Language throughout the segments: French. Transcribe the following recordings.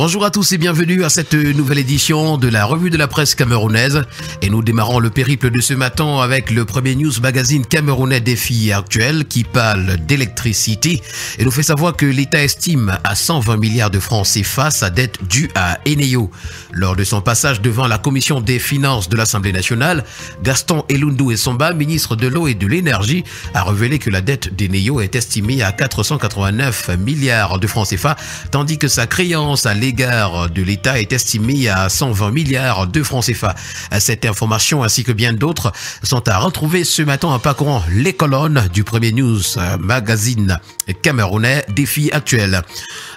Bonjour à tous et bienvenue à cette nouvelle édition de la revue de la presse camerounaise. Et nous démarrons le périple de ce matin avec le premier news magazine camerounais Défi Actuel qui parle d'électricité et nous fait savoir que l'État estime à 120 milliards de francs CFA sa dette due à Eneo. Lors de son passage devant la commission des finances de l'Assemblée nationale, Gaston Elundou Essomba, ministre de l'eau et de l'énergie, a révélé que la dette d'Eneo est estimée à 489 milliards de francs CFA, tandis que sa créance à l'égard de l'État est estimée à 120 milliards de francs CFA. Cette information ainsi que bien d'autres sont à retrouver ce matin en parcourant les colonnes du premier news magazine camerounais Défi Actuel.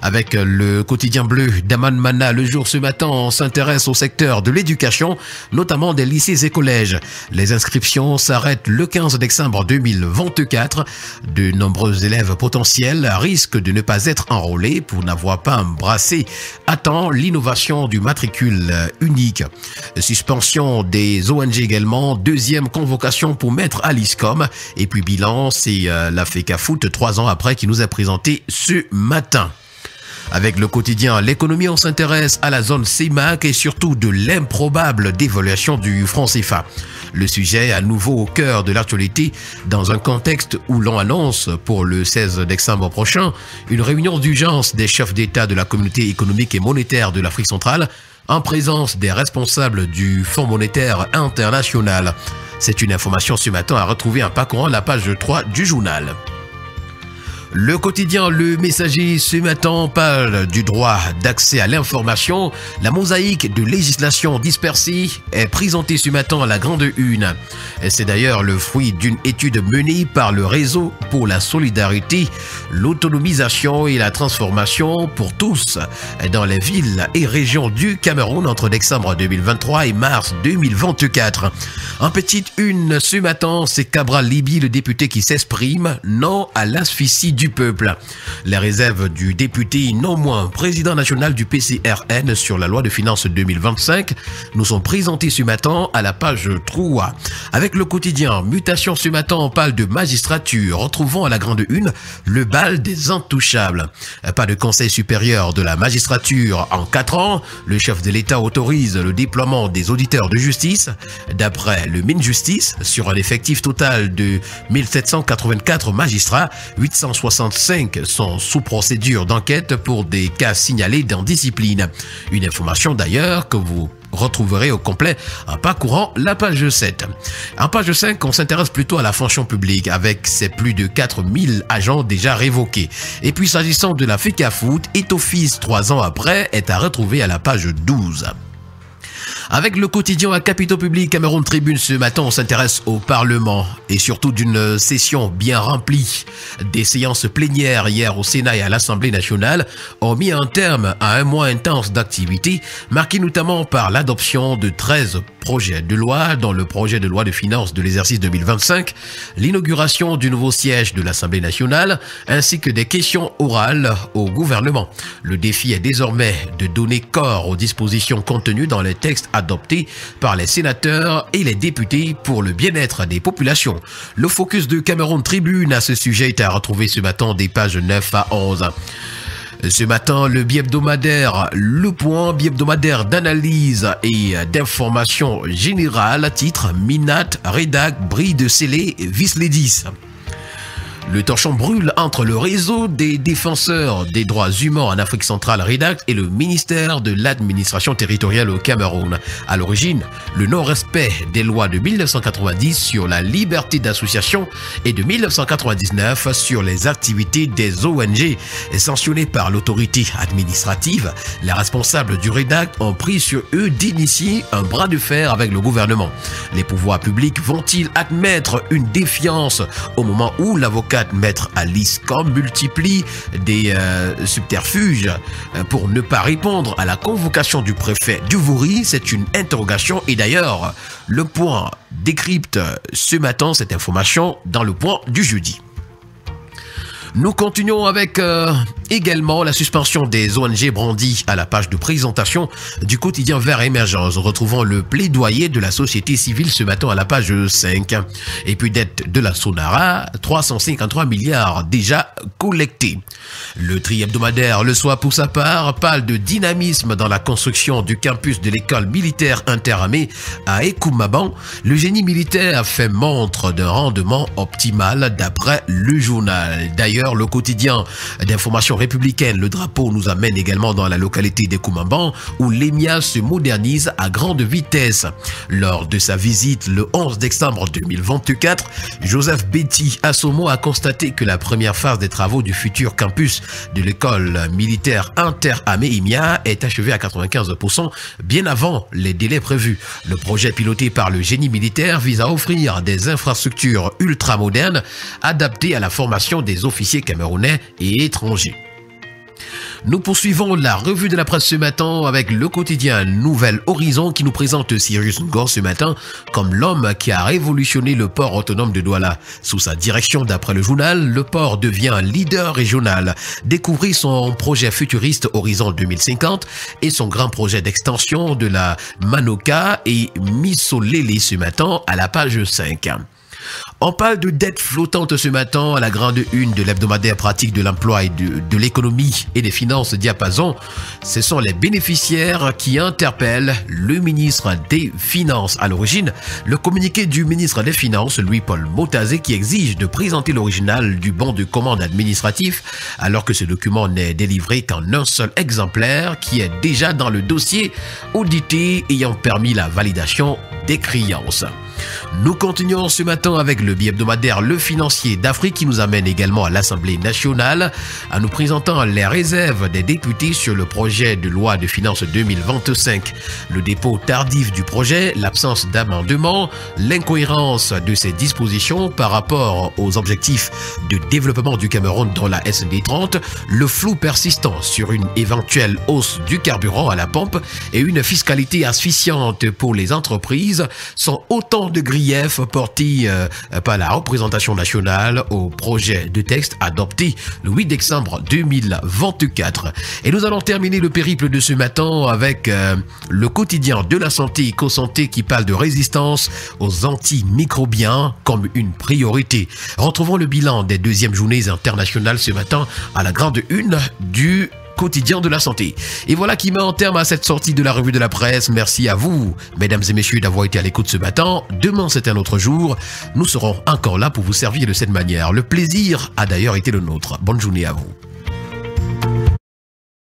Avec le quotidien bleu d'Aman Mana, le jour ce matin, on s'intéresse au secteur de l'éducation, notamment des lycées et collèges. Les inscriptions s'arrêtent le 15 décembre 2024. De nombreux élèves potentiels risquent de ne pas être enrôlés pour n'avoir pas embrassé à temps l'innovation du matricule unique. Suspension des ONG également, deuxième convocation pour Maître Aliscom. Et puis bilan, c'est la FECAFOOT 3 ans après qui nous a présenté ce matin. Avec le quotidien L'économie, on s'intéresse à la zone CEMAC et surtout de l'improbable dévaluation du franc CFA. Le sujet à nouveau au cœur de l'actualité dans un contexte où l'on annonce pour le 16 décembre prochain une réunion d'urgence des chefs d'État de la communauté économique et monétaire de l'Afrique centrale en présence des responsables du Fonds monétaire international. C'est une information ce matin à retrouver en parcourant la page 3 du journal. Le quotidien Le Messager ce matin parle du droit d'accès à l'information. La mosaïque de législation dispersée est présentée ce matin à la grande une. C'est d'ailleurs le fruit d'une étude menée par le réseau pour la solidarité, l'autonomisation et la transformation pour tous dans les villes et régions du Cameroun entre décembre 2023 et mars 2024. En petite une ce matin, c'est Cabral Libi, le député qui s'exprime non à l'asphyxie du peuple. Les réserves du député non moins président national du PCRN sur la loi de finances 2025 nous sont présentées ce matin à la page 3. Avec le quotidien Mutation ce matin, on parle de magistrature. Retrouvons à la grande une le bal des intouchables. Pas de conseil supérieur de la magistrature en 4 ans. Le chef de l'État autorise le déploiement des auditeurs de justice. D'après le Minjustice, sur un effectif total de 1784 magistrats, 865 sont sous procédure d'enquête pour des cas signalés d'indiscipline. Une information d'ailleurs que vous retrouverez au complet en parcourant la page 7. En page 5, on s'intéresse plutôt à la fonction publique avec ses plus de 4000 agents déjà révoqués. Et puis s'agissant de la FECAFOOT, Etoffice 3 ans après est à retrouver à la page 12. Avec le quotidien à Capitaux Public Cameroun Tribune ce matin, on s'intéresse au Parlement et surtout d'une session bien remplie. Des séances plénières hier au Sénat et à l'Assemblée nationale ont mis un terme à un mois intense d'activité, marqué notamment par l'adoption de 13 projets de loi, dont le projet de loi de finances de l'exercice 2025, l'inauguration du nouveau siège de l'Assemblée nationale, ainsi que des questions orales au gouvernement. Le défi est désormais de donner corps aux dispositions contenues dans les textes adoptés par les sénateurs et les députés pour le bien-être des populations. Le focus de Cameroun Tribune à ce sujet est à retrouver ce matin des pages 9 à 11. Ce matin, le bi-hebdomadaire Le Point, bi-hebdomadaire d'analyse et d'information générale, titre Minat, Redac, brille de scellé, vice les 10. Le torchon brûle entre le réseau des défenseurs des droits humains en Afrique centrale, REDAC, et le ministère de l'administration territoriale au Cameroun. À l'origine, le non-respect des lois de 1990 sur la liberté d'association et de 1999 sur les activités des ONG. Sanctionnés par l'autorité administrative, les responsables du REDAC ont pris sur eux d'initier un bras de fer avec le gouvernement. Les pouvoirs publics vont-ils admettre une défiance au moment où l'avocat Maître Aliscom multiplie des subterfuges pour ne pas répondre à la convocation du préfet Duvoury? C'est une interrogation et d'ailleurs Le Point décrypte ce matin cette information dans Le Point du jeudi. Nous continuons avec Également, la suspension des ONG brandie à la page de présentation du quotidien Vert Émergence. Retrouvons le plaidoyer de la société civile ce matin à la page 5. Et puis dette de la Sonara, 353 milliards déjà collectés. Le tri hebdomadaire Le Soir pour sa part parle de dynamisme dans la construction du campus de l'école militaire interarmée à Ekoumaban. Le génie militaire fait montre d'un rendement optimal d'après le journal. D'ailleurs, le quotidien d'information républicaine, Le Drapeau, nous amène également dans la localité d'Ekoumaban où l'EMIA se modernise à grande vitesse. Lors de sa visite le 11 décembre 2024, Joseph Betty Assomo a constaté que la première phase des travaux du futur campus de l'école militaire interarmée EMIA est achevée à 95% bien avant les délais prévus. Le projet piloté par le génie militaire vise à offrir des infrastructures ultramodernes adaptées à la formation des officiers camerounais et étrangers. Nous poursuivons la revue de la presse ce matin avec le quotidien Nouvel Horizon qui nous présente Cyrus Ngor ce matin comme l'homme qui a révolutionné le port autonome de Douala. Sous sa direction, d'après le journal, le port devient un leader régional. Découvrez son projet futuriste Horizon 2050 et son grand projet d'extension de la Manoka et Missolélé ce matin à la page 5. On parle de dette flottante ce matin à la grande une de l'hebdomadaire pratique de l'emploi et de l'économie et des finances Diapason. Ce sont les bénéficiaires qui interpellent le ministre des Finances. À l'origine, le communiqué du ministre des Finances, Louis-Paul Motazé, qui exige de présenter l'original du bon de commande administratif alors que ce document n'est délivré qu'en un seul exemplaire qui est déjà dans le dossier audité ayant permis la validation des créances. Nous continuons ce matin avec le bi-hebdomadaire Le Financier d'Afrique qui nous amène également à l'Assemblée nationale en nous présentant les réserves des députés sur le projet de loi de finances 2025. Le dépôt tardif du projet, l'absence d'amendement, l'incohérence de ses dispositions par rapport aux objectifs de développement du Cameroun dans la SND 30, le flou persistant sur une éventuelle hausse du carburant à la pompe et une fiscalité asphyxiante pour les entreprises sont autant de griefs portés par la représentation nationale au projet de texte adopté le 8 décembre 2024. Et nous allons terminer le périple de ce matin avec le quotidien de la santé EcoSanté qui parle de résistance aux antimicrobiens comme une priorité. Retrouvons le bilan des deuxièmes journées internationales ce matin à la grande une du quotidien de la santé. Et voilà qui met en terme à cette sortie de la revue de la presse. Merci à vous, mesdames et messieurs, d'avoir été à l'écoute ce matin. Demain, c'est un autre jour. Nous serons encore là pour vous servir de cette manière. Le plaisir a d'ailleurs été le nôtre. Bonne journée à vous.